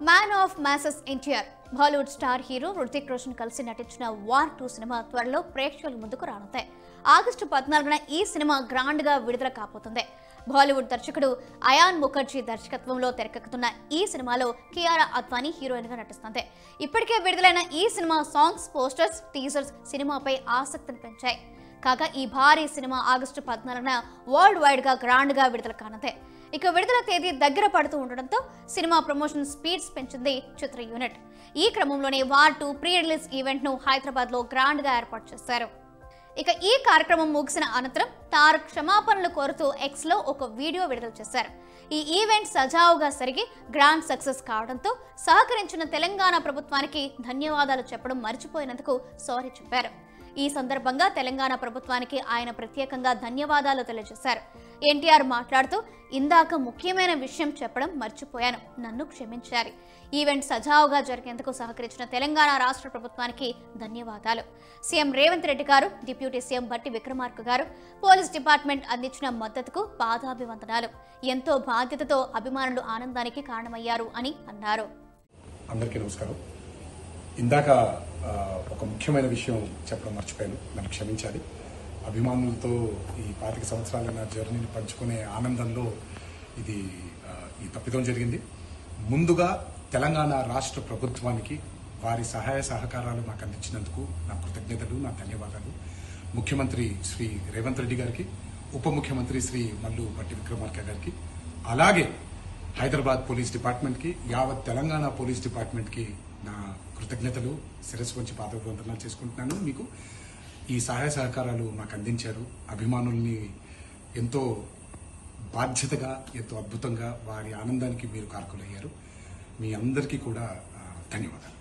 Man of masses NTR Bollywood star hero Hrithik Roshan కలిసి నటించిన war 2 cinema త్వరలో ప్రేక్షకుల ముందుకు రానుంది. ఆగస్టు 14న ఈ సినిమా గ్రాండ్ గా విడుదల కాబోతుంది. బాలీవుడ్ దర్శకుడు అయాన్ ముఖర్జీ దర్శకత్వంలో తెరకెక్కుతున్న ఈ సినిమాలో కియారా అద్వానీ హీరోయిన్ గా నటిస్తుంది. ఇప్పటికే విడుదలైన ఈ సినిమా సాంగ్స్, పోస్టర్స్, టీజర్స్ సినిమాపై ఆసక్తిని పెంచాయి. కాగా ఈ భారీ సినిమా ఆగస్టు 14న వరల్డ్ వైడ్ గా గ్రాండ్ గా విడుదల కానుంది. ఇక విడుదల తేదీ దగ్గర పడుతూ ఉండడంతో సినిమా ప్రమోషన్ స్పీడ్స్ పెంచింది చిత్ర యూనిట్. ఈ క్రమంలోనే వార్ 2 ప్రీ రిలీజ్ ఈవెంట్ ను హైదరాబాద్ లో గ్రాండ్ గా ఏర్పాటు చేశారు. ఇక ఈ కార్యక్రమం ముగిసిన అనంతరం తారక్ క్షమాపణలు కోరుతూ ఎక్స్ లో ఒక వీడియో విడుదల చేశారు. ఈ ఈవెంట్ సజావుగా జరిగి గ్రాండ్ సక్సెస్ కావడంతో సహకరించిన తెలంగాణ ప్రభుత్వానికి ధన్యవాదాలు చెప్పడం మర్చిపోయినందుకు సారీ చెప్పారు. ఈ సందర్భంగా తెలంగాణ ప్రభుత్వానికి ఆయన ప్రత్యేకంగా ధన్యవాదాలు తెలియజేశారు. ఎన్టీఆర్ మాట్లాడుతూ, ఇందాక ముఖ్యమైన విషయం చెప్పడం మర్చిపోయాను, నన్ను క్షమించాలి. ఈవెంట్ సజావుగా జరిగేందుకు సహకరించిన తెలంగాణ రాష్ట్ర ప్రభుత్వానికి ధన్యవాదాలు. సీఎం రేవంత్ రెడ్డి గారు, డిప్యూటీ సీఎం బట్టి విక్రమార్క గారు, పోలీస్ డిపార్ట్మెంట్ అందించిన మద్దతుకు పాదాభివందనాలు. ఎంతో బాధ్యతతో అభిమానులు ఆనందానికి కారణమయ్యారు అని అన్నారు. అందరికీ నమస్కారం. ఇందాక ఒక ముఖ్యమైన విషయం చెప్పడం మర్చిపోయాను, నన్ను క్షమించాలి. అభిమానులతో ఈ 25 సంవత్సరాల నా జర్నీని పంచుకునే ఆనందంలో ఈ తప్పిదం జరిగింది. ముందుగా తెలంగాణ రాష్ట్ర ప్రభుత్వానికి వారి సహాయ సహకారాలు నాకు అందించినందుకు నా కృతజ్ఞతలు, నా ధన్యవాదాలు. ముఖ్యమంత్రి శ్రీ రేవంత్ రెడ్డి గారికి, ఉప ముఖ్యమంత్రి శ్రీ మల్లు బట్టి విక్రమార్క గారికి, అలాగే హైదరాబాద్ పోలీస్ డిపార్ట్మెంట్కి, యావత్ తెలంగాణ పోలీస్ డిపార్ట్మెంట్కి నా కృతజ్ఞతలు, శిరస్సు వంచి పాదాభివందనాలు చేసుకుంటున్నాను. మీకు ఈ సహాయ సహకారాలు నాకు అందించారు. అభిమానుల్ని ఎంతో బాధ్యతగా, ఎంతో అద్భుతంగా వారి ఆనందానికి మీరు కారకులయ్యారు. మీ అందరికీ కూడా ధన్యవాదాలు.